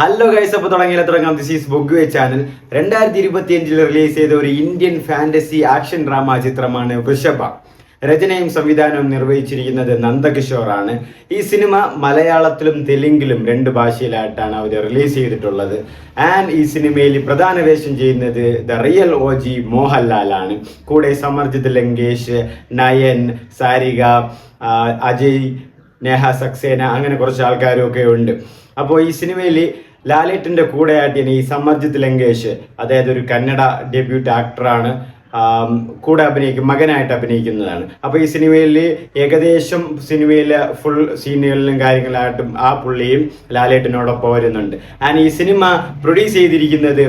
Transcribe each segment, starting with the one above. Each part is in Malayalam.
ഹലോ ഗൈസ്, അപ്പോൾ തുടങ്ങാം. ദിസ് ഈസ് ബൊഗ്വേ ചാനൽ. 2025 റിലീസ് ചെയ്ത ഒരു ഇന്ത്യൻ ഫാന്റസി ആക്ഷൻ ഡ്രാമ ചിത്രമാണ് വൃഷഭ. രചനയും സംവിധാനവും നിർവഹിച്ചിരിക്കുന്നത് നന്ദകിഷോറാണ്. ഈ സിനിമ മലയാളത്തിലും തെലുങ്കിലും 2 ഭാഷയിലായിട്ടാണ് അവർ റിലീസ് ചെയ്തിട്ടുള്ളത്. ആൻഡ് ഈ സിനിമയിൽ പ്രധാന വേഷം ചെയ്യുന്നത് ദ റിയൽ OG മോഹൻലാലാണ്. കൂടെ സമർജിത് ലങ്കേഷ്, നയൻ, സാരിക, അജയ്, നേഹ സക്സേന, അങ്ങനെ കുറച്ച് ആൾക്കാരും ഒക്കെ ഉണ്ട്. അപ്പോൾ ഈ സിനിമയിൽ ലാലേട്ടൻ്റെ കൂടെയായിട്ട് ഈ സമർജിത് ലങ്കേഷ്, അതായത് ഒരു കന്നഡ ഡെബ്യൂട്ട് ആക്ടറാണ്, കൂടെ മകനായിട്ട് അഭിനയിക്കുന്നതാണ്. അപ്പോൾ ഈ സിനിമയിൽ ഏകദേശം സിനിമയിലെ ഫുൾ സീനുകളിലും കാര്യങ്ങളായിട്ടും ആ പുള്ളിയും ലാലേട്ടനോടൊപ്പം വരുന്നുണ്ട്. ആൻഡ് ഈ സിനിമ പ്രൊഡ്യൂസ് ചെയ്തിരിക്കുന്നത്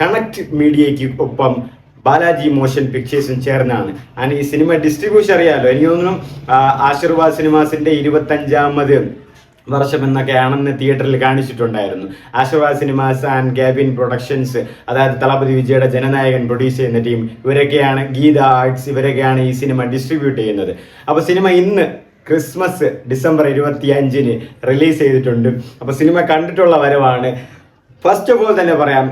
കണക്ട് മീഡിയയ്ക്ക് ഒപ്പം ബാലാജി മോഷൻ പിക്ചേഴ്സും ചേർന്നാണ്. ആൻഡ് ഈ സിനിമ ഡിസ്ട്രിബ്യൂഷൻ അറിയാമല്ലോ, എനിക്ക് തോന്നുന്നു ആശീർവാദ് സിനിമാസിൻ്റെ 25ാമത് വർഷം എന്നൊക്കെയാണെന്ന് തിയേറ്ററിൽ കാണിച്ചിട്ടുണ്ടായിരുന്നു. ആശീർവാദ് സിനിമാസ് ആൻഡ് ഗാബിൻ പ്രൊഡക്ഷൻസ്, അതായത് തളപതി വിജയുടെ ജനനായകൻ പ്രൊഡ്യൂസ് ചെയ്യുന്ന ടീം, ഇവരൊക്കെയാണ് ഗീത ആർട്സ്, ഇവരൊക്കെയാണ് ഈ സിനിമ ഡിസ്ട്രിബ്യൂട്ട് ചെയ്യുന്നത്. അപ്പോൾ സിനിമ ഇന്ന് ക്രിസ്മസ് ഡിസംബർ 25 റിലീസ് ചെയ്തിട്ടുണ്ട്. അപ്പോൾ സിനിമ കണ്ടിട്ടുള്ള വരവാണ്. ഫസ്റ്റ് ഓഫ് ഓൾ തന്നെ പറയാം,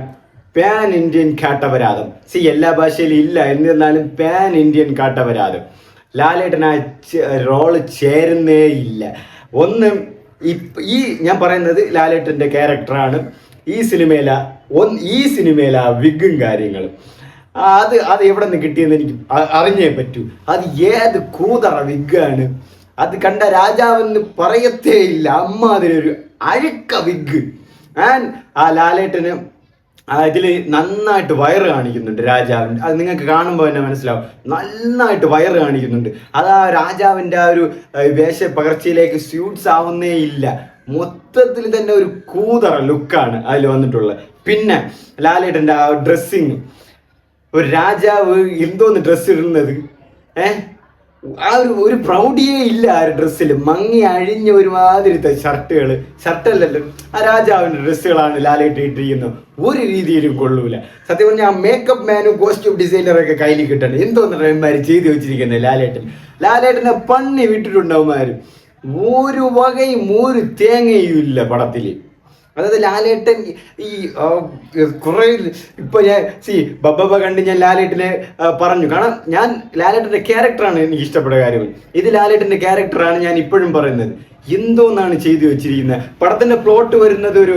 പാൻ ഇന്ത്യൻ കാട്ടപരാധം. എല്ലാ ഭാഷയിലും ഇല്ല, എന്നിരുന്നാലും പാൻ ഇന്ത്യൻ കാട്ടപരാധം. ലാലേട്ടൻ ആ റോള് ചേരുന്നേ ഇല്ല. ഒന്ന് ഈ ഞാൻ പറയുന്നത് ലാലേട്ടൻ്റെ ക്യാരക്ടറാണ്. ഈ സിനിമയില വിഗും കാര്യങ്ങളും അത് എവിടെ നിന്ന് കിട്ടിയെന്ന് എനിക്ക് അറിഞ്ഞേ പറ്റൂ. അത് ഏത് കൂതറ വിഗാണ്. അത് കണ്ട രാജാവെന്ന് പറയത്തേ ഇല്ല, അമ്മാതിരൊരു അഴുക്ക വിഗ്. ആൻഡ് ആ ലാലേട്ടന് ഇതിൽ നന്നായിട്ട് വയറ് കാണിക്കുന്നുണ്ട് രാജാവിൻ്റെ. അത് നിങ്ങൾക്ക് കാണുമ്പോൾ തന്നെ മനസ്സിലാവും, നന്നായിട്ട് വയറ് കാണിക്കുന്നുണ്ട്. അത് ആ രാജാവിൻ്റെ ആ ഒരു വേഷപ്പകർച്ചയിലേക്ക് സ്യൂട്ട്സ് ആവുന്നേ ഇല്ല. മൊത്തത്തിൽ തന്നെ ഒരു കൂതറ ലുക്കാണ് അതിൽ വന്നിട്ടുള്ളത്. പിന്നെ ലാലേട്ടൻ്റെ ആ ഡ്രസ്സിങ്, ഒരു രാജാവ് എന്തോന്ന് ഡ്രസ്സ് ഇടുന്നത്, ആ ഒരു പ്രൗഢിയേ ഇല്ല ആ ഒരു ഡ്രസ്സിൽ. മങ്ങി അഴിഞ്ഞ ഒരുമാതിരിത്തെ ഷർട്ടല്ലല്ലോ, ആ രാജാവിൻ്റെ ഡ്രസ്സുകളാണ് ലാലേട്ട് ഇട്ടിരിക്കുന്നത്. ഒരു രീതിയിലും കൊള്ളൂല. സത്യം പറഞ്ഞാൽ ആ മേക്കപ്പ് മാനും കോസ്റ്റ്യൂം ഡിസൈനറൊക്കെ കയ്യിൽ കിട്ടണം. എന്തോന്നവന്മാർ ചെയ്തു വെച്ചിരിക്കുന്നത് ലാലേട്ടനെ പണി വിട്ടിട്ടുണ്ടാവുമാര്. ഒരു വകയും ഒരു തേങ്ങയും ഇല്ല പടത്തിൽ. അതായത് ലാലേട്ടൻ ഈ കുറേ ഇപ്പോൾ ഞാൻ ബബ്ബ കണ്ട് ഞാൻ ലാലേട്ടനെ പറഞ്ഞു. കാരണം ഞാൻ ലാലേട്ടൻ്റെ ക്യാരക്ടറാണ് എനിക്ക് ഇഷ്ടപ്പെട്ട കാര്യം. ഇത് ലാലേട്ടൻ്റെ ക്യാരക്ടറാണ് ഞാൻ ഇപ്പോഴും പറയുന്നത്. എന്തോന്നാണ് ചെയ്തു വെച്ചിരിക്കുന്നത്. പടത്തിൻ്റെ പ്ലോട്ട് വരുന്നത് ഒരു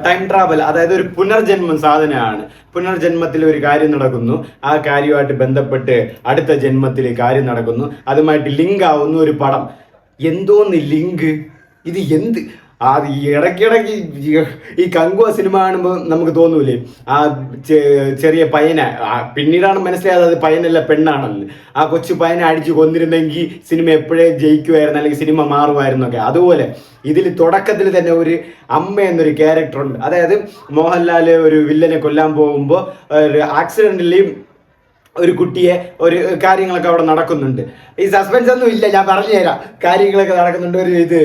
ടൈം ട്രാവൽ, അതായത് ഒരു പുനർജന്മം സാധനമാണ്. പുനർജന്മത്തിൽ ഒരു കാര്യം നടക്കുന്നു, ആ കാര്യമായിട്ട് ബന്ധപ്പെട്ട് അടുത്ത ജന്മത്തിൽ കാര്യം നടക്കുന്നു, അതുമായിട്ട് ലിങ്ക് ആവുന്ന ഒരു പടം. എന്തോന്ന് ലിങ്ക്, ഇത് എന്ത്? അത് ഇടയ്ക്കിടയ്ക്ക് ഈ കങ്കുവ സിനിമ കാണുമ്പോൾ നമുക്ക് തോന്നൂലേ ആ ചെറിയ പയ്യനെ, പിന്നീടാണ് മനസ്സിലായത് അത് പയ്യനല്ല പെണ്ണാണെന്ന്. ആ കൊച്ചു പയ്യനെ അടിച്ച് കൊന്നിരുന്നെങ്കിൽ സിനിമ എപ്പോഴേ ജയിക്കുമായിരുന്നു, അല്ലെങ്കിൽ സിനിമ മാറുമായിരുന്നൊക്കെ. അതുപോലെ ഇതിൽ തുടക്കത്തിൽ തന്നെ ഒരു അമ്മ എന്നൊരു ക്യാരക്ടറുണ്ട്. അതായത് മോഹൻലാൽ ഒരു വില്ലനെ കൊല്ലാൻ പോകുമ്പോൾ ഒരു ആക്സിഡൻ്റലി ഒരു കുട്ടിയെ ഒരു കാര്യങ്ങളൊക്കെ അവിടെ നടക്കുന്നുണ്ട്. ഈ സസ്പെൻസ് ഒന്നും ഇല്ല, ഞാൻ പറഞ്ഞു തരാം. കാര്യങ്ങളൊക്കെ നടക്കുന്നുണ്ട്. ഒരു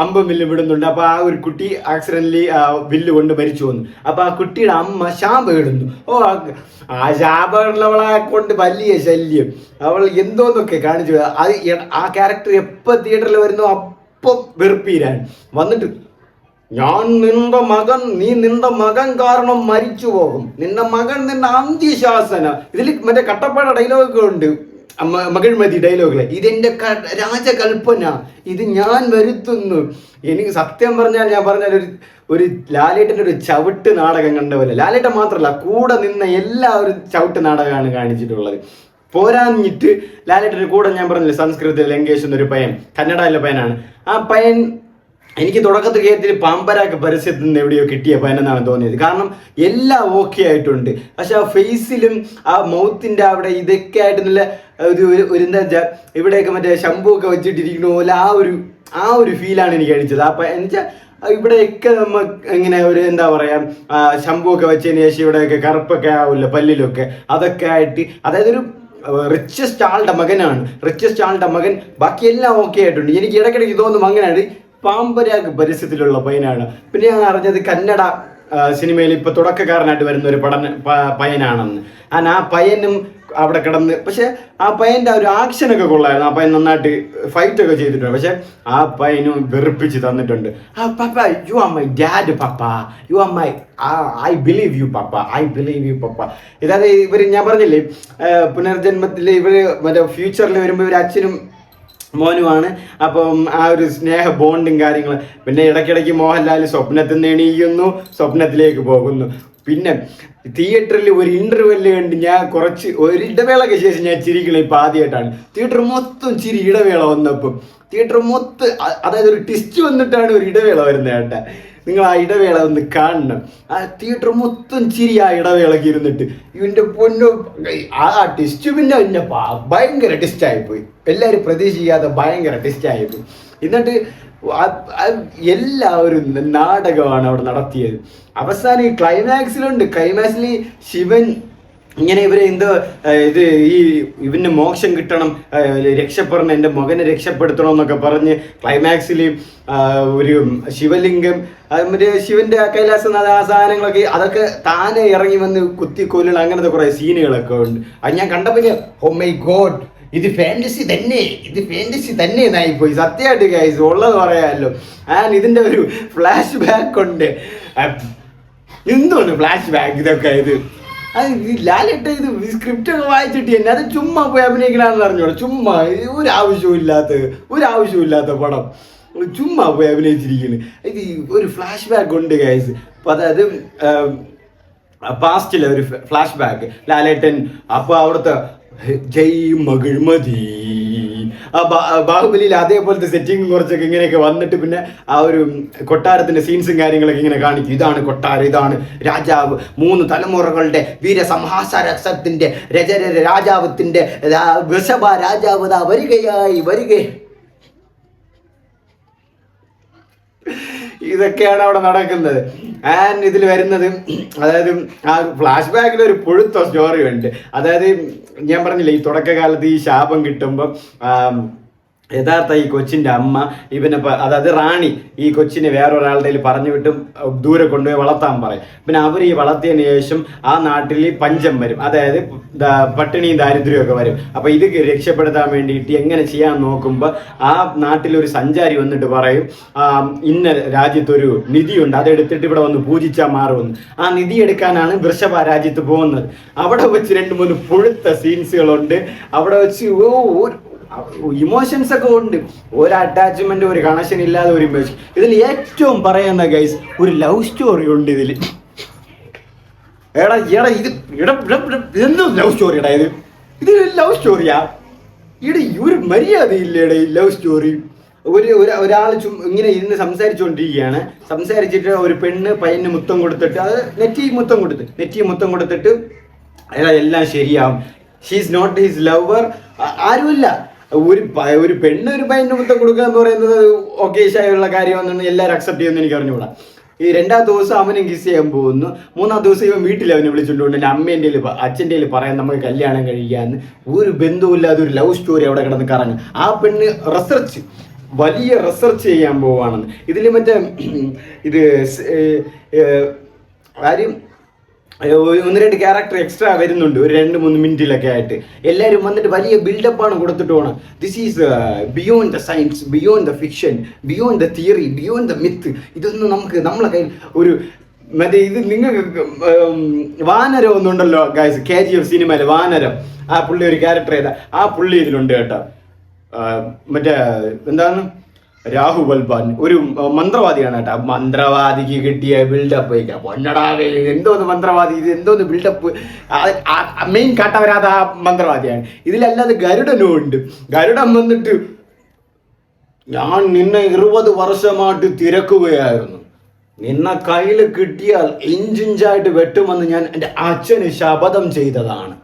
അമ്പും വില്ലും വിടുന്നുണ്ട്. അപ്പോൾ ആ ഒരു കുട്ടി ആക്സിഡൻ്റലി വില്ല് കൊണ്ട് മരിച്ചു വന്നു. അപ്പോൾ ആ കുട്ടിയുടെ അമ്മ ശാപ ഇടുന്നു. ആ ശാപമുള്ളവളെ കൊണ്ട് വലിയ ശല്യം. അവൾ എന്തോന്നൊക്കെ കാണിച്ചു. അത് ആ ക്യാരക്ടർ എപ്പോൾ തിയേറ്ററിൽ വരുന്നോ അപ്പം വെറുപ്പീരാൻ വന്നിട്ട്, ഞാൻ നീ നിന്റെ മകൻ കാരണം മരിച്ചു പോകും, നിന്റെ മകൻ നിന്റെ അന്ത്യശാസന. ഇതിൽ മറ്റേ കട്ടപ്പാട ഡയലോഗൊക്കെ ഉണ്ട്, മകിഴ്മതി ഡയലോഗില്. ഇതെന്റെ രാജകൽപ്പന, ഇത് ഞാൻ വരുത്തുന്നു. എനിക്ക് സത്യം പറഞ്ഞാൽ, ഞാൻ പറഞ്ഞാൽ ഒരു ലാലേട്ടൻ്റെ ഒരു ചവിട്ട് നാടകം കണ്ട പോലെ. ലാലേട്ടൻ മാത്രമല്ല, കൂടെ നിന്ന എല്ലാവരും ചവിട്ട് നാടകമാണ് കാണിച്ചിട്ടുള്ളത്. പോരാഞ്ഞിട്ട് ലാലേട്ടൻ്റെ കൂടെ ഞാൻ പറഞ്ഞില്ല, സംസ്കൃതത്തിൽ ലങ്കേഷ് എന്നൊരു പയ്യൻ, കന്നഡയിലെ പയ്യനാണ്. ആ പയ്യൻ എനിക്ക് തുടക്കത്തിൽ കേട്ടിട്ട് പാമ്പരാക്ക് പരസ്യത്തിൽ നിന്ന് എവിടെയോ കിട്ടിയ പയ്യനെന്നാണ് തോന്നിയത്. കാരണം എല്ലാം ഓക്കെ ആയിട്ടുണ്ട്, പക്ഷെ ആ ഫേസിലും ആ മൗത്തിൻ്റെ അവിടെ ഇതൊക്കെ ആയിട്ട് നല്ല ഒരു എന്താ വെച്ചാൽ ഇവിടെയൊക്കെ മറ്റേ ശംഭുവൊക്കെ വെച്ചിട്ടിരിക്കുന്ന പോലെ ആ ഒരു ഫീലാണ് എനിക്ക് അടിച്ചത്. എന്നുവെച്ചാൽ ഇവിടെയൊക്കെ നമ്മൾ ഇങ്ങനെ ഒരു എന്താ പറയുക, ശംഭുവൊക്കെ വെച്ചതിന് ശേഷം ഇവിടെയൊക്കെ കറുപ്പൊക്കെ ആവില്ല പല്ലിലൊക്കെ, അതൊക്കെ ആയിട്ട്. അതായത് ഒരു റിച്ചസ്റ്റ് ആളുടെ മകൻ. ബാക്കിയെല്ലാം ഓക്കെ ആയിട്ടുണ്ട്. എനിക്ക് ഇടയ്ക്കിടയ്ക്ക് തോന്നും അങ്ങനെയാണ് പാമ്പരാഗ് പരസ്യത്തിലുള്ള പയ്യനാണ്. പിന്നെ ഞാൻ അറിഞ്ഞത് കന്നഡ സിനിമയിൽ ഇപ്പോൾ തുടക്കക്കാരനായിട്ട് വരുന്ന ഒരു പയ്യനാണെന്ന്. ആ പയ്യനും അവിടെ കിടന്ന്. പക്ഷെ ആ പയ്യൻ്റെ ആ ഒരു ആക്ഷനൊക്കെ കൊള്ളായിരുന്നു. ആ പയ്യൻ നന്നായിട്ട് ഫൈറ്റൊക്കെ ചെയ്തിട്ടുണ്ട്. പക്ഷെ ആ പയ്യനും വെറുപ്പിച്ച് തന്നിട്ടുണ്ട്. ആ papa, you are my dad papa, you are my, I believe you papa, I believe you papa. ഇതായത് ഇവർ, ഞാൻ പറഞ്ഞില്ലേ, പുനർജന്മത്തിൽ ഇവർ മറ്റേ ഫ്യൂച്ചറിൽ വരുമ്പോൾ ഇവർ അച്ഛനും മോനുമാണ്. അപ്പം ആ ഒരു സ്നേഹ ബോണ്ടും കാര്യങ്ങൾ. പിന്നെ ഇടയ്ക്കിടയ്ക്ക് മോഹൻലാൽ സ്വപ്നത്തിൽ നിന്ന് എണീക്കുന്നു, സ്വപ്നത്തിലേക്ക് പോകുന്നു. പിന്നെ തിയേറ്ററിൽ ഒരു ഇന്റർവെല്ല് കണ്ട് ഞാൻ ഒരു ഇടവേളയ്ക്ക് ശേഷം ഞാൻ ചിരിക്കണം. ഇപ്പം ആദ്യമായിട്ടാണ് തിയേറ്റർ മൊത്തം ചിരി ഇടവേള വന്നപ്പം. തിയേറ്റർ മൊത്തം, അതായത് ഒരു ട്വിസ്റ്റ് വന്നിട്ടാണ് ഒരു ഇടവേള വരുന്നത് കേട്ടാ. നിങ്ങൾ ആ ഇടവേള ഒന്ന് കാണണം. ആ തിയേറ്റർ മൊത്തം ചിരി ആ ഇടവേളയ്ക്ക് ഇരുന്നിട്ട്. ഇവൻ്റെ പൊന്നു ആ ട്വിസ്റ്റ് പിന്നെ ഭയങ്കര ട്വിസ്റ്റായിപ്പോയി. എല്ലാവരും പ്രതീക്ഷിക്കാതെ ഭയങ്കര ട്വിസ്റ്റായിപ്പോയി. എന്നിട്ട് എല്ലാവരും നാടകമാണ് അവിടെ നടത്തിയത്. അവസാനം ഈ ക്ലൈമാക്സിൽ ശിവൻ ഇങ്ങനെ ഇവരെ എന്തോ ഇവന് മോക്ഷം കിട്ടണം, രക്ഷപ്പെടണം, എൻ്റെ മകനെ രക്ഷപ്പെടുത്തണം എന്നൊക്കെ പറഞ്ഞ് ക്ലൈമാക്സിൽ ഒരു ശിവലിംഗം, മറ്റേ ശിവന്റെ കൈലാസനാഥ ആ സാധനങ്ങളൊക്കെ അതൊക്കെ താനെ ഇറങ്ങി വന്ന് കുത്തിക്കൊല്ലണം, അങ്ങനത്തെ കുറെ സീനുകളൊക്കെ ഉണ്ട്. അത് ഞാൻ കണ്ടപ്പോൾ ഓ മൈ ഗോഡ്, ഇത് ഫാന്റസി തന്നെ എന്നായിപ്പോയി. സത്യമായിട്ട് ഗൈസ്, ഉള്ളത് പറയാമല്ലോ. ആൻഡ് ഇതിൻ്റെ ഒരു ഫ്ലാഷ് ബാക്ക് ഉണ്ട്. എന്താണ് ഫ്ലാഷ് ബാക്ക് ഇതൊക്കെ? അത് ലാലേട്ട ഇത് സ്ക്രിപ്റ്റ് ഒക്കെ വായിച്ചിട്ട് തന്നെ അത് ചുമ്മാ പോയി അഭിനയിക്കണമെന്ന് അറിഞ്ഞോളൂ. ചുമ്മാ ഒരു ആവശ്യമില്ലാത്ത പടം ചുമ്മാ പോയി അഭിനയിച്ചിരിക്കുന്നു. ഇത് ഒരു ഫ്ലാഷ് ബാക്ക് ഉണ്ട് ഗൈസ്. അപ്പം അതായത് പാസ്റ്റിലെ ഒരു ഫ്ലാഷ് ബാക്ക്. ലാലേട്ടൻ അപ്പോൾ അവിടുത്തെ ജയ് മകിഴ്മതി, ആ ബാഹുബലിയിൽ അതേപോലത്തെ സെറ്റിങ്ങും കുറച്ചൊക്കെ ഇങ്ങനെയൊക്കെ വന്നിട്ട് പിന്നെ ആ ഒരു കൊട്ടാരത്തിന്റെ സീൻസും കാര്യങ്ങളൊക്കെ ഇങ്ങനെ കാണിക്കും. ഇതാണ് കൊട്ടാരം, ഇതാണ് രാജാവ്, 3 തലമുറകളുടെ വീരസംഹാസത്തിന്റെ രാജാവത്തിന്റെ വൃഷഭ രാജാവ് വരികയായി. ഇതൊക്കെയാണ് അവിടെ നടക്കുന്നത്. ആൻഡ് ഇതിൽ വരുന്നത്, അതായത് ആ ഫ്ലാഷ് ബാക്കിൽ ഒരു പുഴുത്ത സ്റ്റോറി ഉണ്ട്. അതായത് ഞാൻ പറഞ്ഞില്ലേ, ഈ തുടക്കകാലത്ത് ഈ ശാപം കിട്ടുമ്പം യഥാർത്ഥ ഈ കൊച്ചിൻ്റെ അമ്മ ഇവനെ, അതായത് റാണി, ഈ കൊച്ചിനെ വേറൊരാളുടെ പറഞ്ഞു വിട്ടും ദൂരെ കൊണ്ടുപോയി വളർത്താൻ പറയും. പിന്നെ അവർ ഈ വളർത്തിയതിന് ശേഷം ആ നാട്ടിൽ പഞ്ചം വരും, അതായത് പട്ടിണിയും ദാരിദ്ര്യവും ഒക്കെ വരും. അപ്പോൾ ഇത് രക്ഷപ്പെടുത്താൻ വേണ്ടിയിട്ട് എങ്ങനെ ചെയ്യാൻ നോക്കുമ്പോൾ ആ നാട്ടിലൊരു സഞ്ചാരി വന്നിട്ട് പറയും, ഇന്ന രാജ്യത്തൊരു നിധിയുണ്ട്, അതെടുത്തിട്ട് ഇവിടെ വന്ന് പൂജിച്ചാൽ മാറുമെന്ന്. ആ നിധി എടുക്കാനാണ് വൃഷഭ രാജ്യത്ത് പോകുന്നത്. അവിടെ വെച്ച് 2-3 പുഴുത്ത സീൻസുകളുണ്ട്. അവിടെ വെച്ച് ഇമോഷൻസ് ഒക്കെ ഉണ്ട്. ഒരു അറ്റാച്ച്മെന്റ്, ഒരു കണക്ഷൻ ഇല്ലാതെ ഒരു ഇമോഷൻ. ഇതിൽ ഏറ്റവും പറയുന്ന ഗൈസ്, ഒരു ലവ് സ്റ്റോറി ഉണ്ട് ഇതിൽ. എന്തോ ലവ് സ്റ്റോറിയടാ ഇത് ലവ് സ്റ്റോറിയാ? ഒരു മര്യാദയില്ലേടാ ഈ ലവ് സ്റ്റോറി. ഒരാൾ ഇങ്ങനെ ഇരുന്ന് സംസാരിച്ചുകൊണ്ടിരിക്കുകയാണ്. സംസാരിച്ചിട്ട് ഒരു പെണ്ണ് പയ്യന് മുത്തം കൊടുത്തിട്ട്, അത് നെറ്റി മുത്തം കൊടുത്തിട്ട് എല്ലാം ശരിയാവും. She's not his lover. ആരുമില്ല. ഒരു പെണ്ണ് ഒരു പയ്യന് മുത്തം കൊടുക്കുക എന്ന് പറയുന്നത് ഒക്കേഷായുള്ള കാര്യമാണെന്ന് എല്ലാവരും അക്സെപ്റ്റ് ചെയ്യുമെന്ന് എനിക്ക് അറിഞ്ഞുകൂടാ. ഈ 2ാം ദിവസം അവനും കിസ് ചെയ്യാൻ പോകുന്നു. 3ാം ദിവസം ഇവൻ വീട്ടിൽ അവനെ വിളിച്ചുകൊണ്ടുണ്ട് അമ്മേൻ്റെ അച്ഛൻ്റെ പറയാൻ നമുക്ക് കല്യാണം കഴിക്കാമെന്ന്. ഒരു ബന്ധവുമില്ലാതെ ഒരു ലവ് സ്റ്റോറി അവിടെ കിടന്ന് കറങ്ങും. ആ പെണ്ണ് വലിയ റിസർച്ച് ചെയ്യാൻ പോവുകയാണെന്ന്. ഇതിൽ മറ്റേ ആരും 1-2 ക്യാരക്ടർ എക്സ്ട്രാ വരുന്നുണ്ട്, ഒരു 2-3 മിനിറ്റിലൊക്കെ ആയിട്ട്. എല്ലാവരും വന്നിട്ട് വലിയ ബിൽഡപ്പാണ് കൊടുത്തിട്ട് പോകണം. This is beyond the science, beyond the fiction, beyond the theory, beyond the myth. ഇതൊന്നും നമ്മളെ കയ്യിൽ ഒരു മറ്റേ ഇത് നിങ്ങൾക്ക് വാനരം ഒന്നുണ്ടല്ലോ ഗൈസ്, KGF സിനിമയിൽ വാനരം, ആ പുള്ളി ഒരു ക്യാരക്ടർ ചെയ്ത ആ പുള്ളി ഇതിലുണ്ട് കേട്ടോ. മറ്റേ എന്താണ്, രാഹു ബൽബാൻ ഒരു മന്ത്രവാദിയാണ് കേട്ടോ. മന്ത്രവാദിക്ക് കിട്ടിയ ബിൽഡപ്പ് പൊന്നടാവേ, എന്തോന്ന് മന്ത്രവാദി, ഇത് എന്തോന്ന് ബിൽഡപ്പ്. മെയിൻ കാട്ടവരാത ആ മന്ത്രവാദിയാണ്. ഇതിലല്ലാതെ ഗരുഡനും ഉണ്ട്. ഗരുഡൻ വന്നിട്ട്, ഞാൻ നിന്നെ 20 വർഷമായിട്ട് തിരക്കുകയായിരുന്നു, നിന്നെ കയ്യിൽ കിട്ടിയാൽ ഇഞ്ചിഞ്ചായിട്ട് വെട്ടുമെന്ന് ഞാൻ എൻ്റെ അച്ഛന് ശപഥം ചെയ്തതാണ്.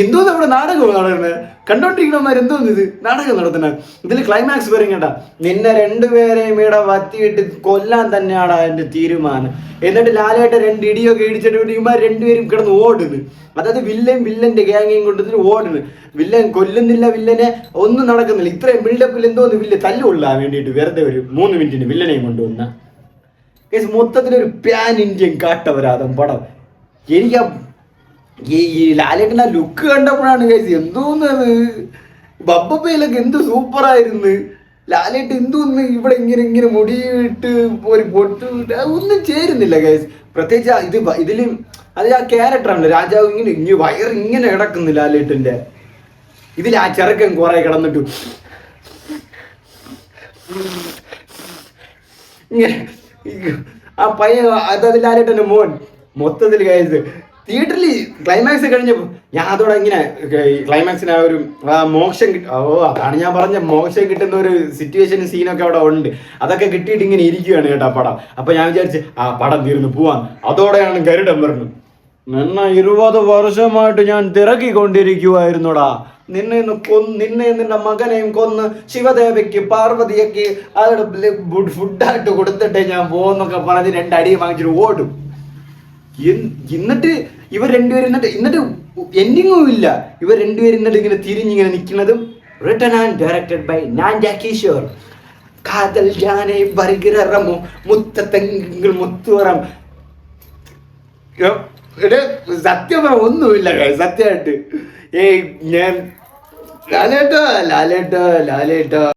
എന്തോന്ന് അവിടെ നാടകം നടക്കുന്നത്? കണ്ടോണ്ടിരിക്കണമാർ എന്തോന്ന് ഇത് നാടകം നടത്തുന്നത്? ഇതിൽ ക്ലൈമാക്സ് പറയും കേട്ടാ, നിന്നെ 2 പേരെയും ഇവിടെ വത്തിയിട്ട് കൊല്ലാൻ തന്നെയാണ് എൻ്റെ തീരുമാനം. എന്നിട്ട് ലാലേട്ട 2 ഇടിയൊക്കെ ഇടിച്ചിട്ട് ഇവന്മാർ 2 പേരും കിടന്ന് ഓടുന്നു. അതായത് വില്ലന്റെ ഗ്യാങ്ങയും കൊണ്ടിട്ട് ഓടുന്നു. വില്ലൻ കൊല്ലുന്നില്ല, വില്ലനെ ഒന്നും നടക്കുന്നില്ല. ഇത്രയും ബിൽഡപ്പിൽ എന്തോന്ന് വില്ല തല്ലുകൊള്ളാൻ വേണ്ടിയിട്ട് വെറുതെ ഒരു 3 മിനിറ്റിന് വില്ലനെയും കൊണ്ടുവന്ന മൊത്തത്തിലൊരു പാൻ ഇന്ത്യൻ കാട്ടവരാതം പടം. എനിക്ക് ഈ ലാലേട്ടൻ്റെ ലുക്ക് കണ്ടപ്പോഴാണ് ഗൈസ് എന്തോന്നത്, ബബ്ബയിലൊക്കെ എന്ത് സൂപ്പറായിരുന്നു. ലാലേട്ട് എന്തോന്ന് ഇവിടെ ഇങ്ങനെ ഇങ്ങനെ മുടിയിട്ട് ഒരു പൊട്ട് ഒന്നും ചേരുന്നില്ല ഗൈസ്. പ്രത്യേകിച്ച് ഇതിലും അത് ആ ക്യാരക്ടറാണ് രാജാവ് ഇങ്ങനെ വയറിങ്ങനെ കിടക്കുന്നു ലാലേട്ടൻ്റെ. ഇതിൽ ആ ചെറുക്കൻ കുറെ കിടന്നിട്ടു ഇങ്ങനെ ആ പയ്യൻ അത് ലാലേട്ടൻ്റെ മോൻ മൊത്തത്തിൽ ഗൈസ് തിയേറ്ററിൽ ക്ലൈമാക്സ് കഴിഞ്ഞപ്പോൾ ഞാൻ അതോടെ ഇങ്ങനെ ക്ലൈമാക്സിന് ആ ഒരു മോക്ഷം അതാണ് ഞാൻ പറഞ്ഞ മോക്ഷം കിട്ടുന്ന ഒരു സിറ്റുവേഷൻ സീനൊക്കെ അവിടെ ഉണ്ട്. അതൊക്കെ കിട്ടിയിട്ട് ഇങ്ങനെ ഇരിക്കുകയാണ് കേട്ടോ പടം. അപ്പൊ ഞാൻ വിചാരിച്ച് ആ പടം തീർന്നു പോവാൻ. അതോടെയാണ് ഗരുഡൻ പറഞ്ഞു, നിന്നെ 20 വർഷമായിട്ട് ഞാൻ തിരക്കിക്കൊണ്ടിരിക്കുവായിരുന്നോടാ, നിന്റെ മകനെയും കൊന്ന് ശിവദേവയ്ക്ക് പാർവതിയൊക്കെ അവരുടെ ഫുഡായിട്ട് കൊടുത്തിട്ടേ ഞാൻ പോകുന്നൊക്കെ പറഞ്ഞ് 2 അടി വാങ്ങിച്ചിട്ട് ഓടും. എന്നിട്ട് ഇവർ രണ്ടുപേരും എന്നിട്ട് എൻഡിങ്ങും ഇല്ല. ഇവർ രണ്ടുപേരും എന്നിട്ട് ഇങ്ങനെ തിരിഞ്ഞിങ്ങനെ നിൽക്കുന്നതും written and directed by Nanda Kishore. കാതൽ ജാനേ ബർഗറമോ മുത്തത്തെങ്കിൽ മുത്തുവറം. സത്യം ഒന്നുമില്ല സത്യമായിട്ട്. ഞാൻ ലാലേട്ടോ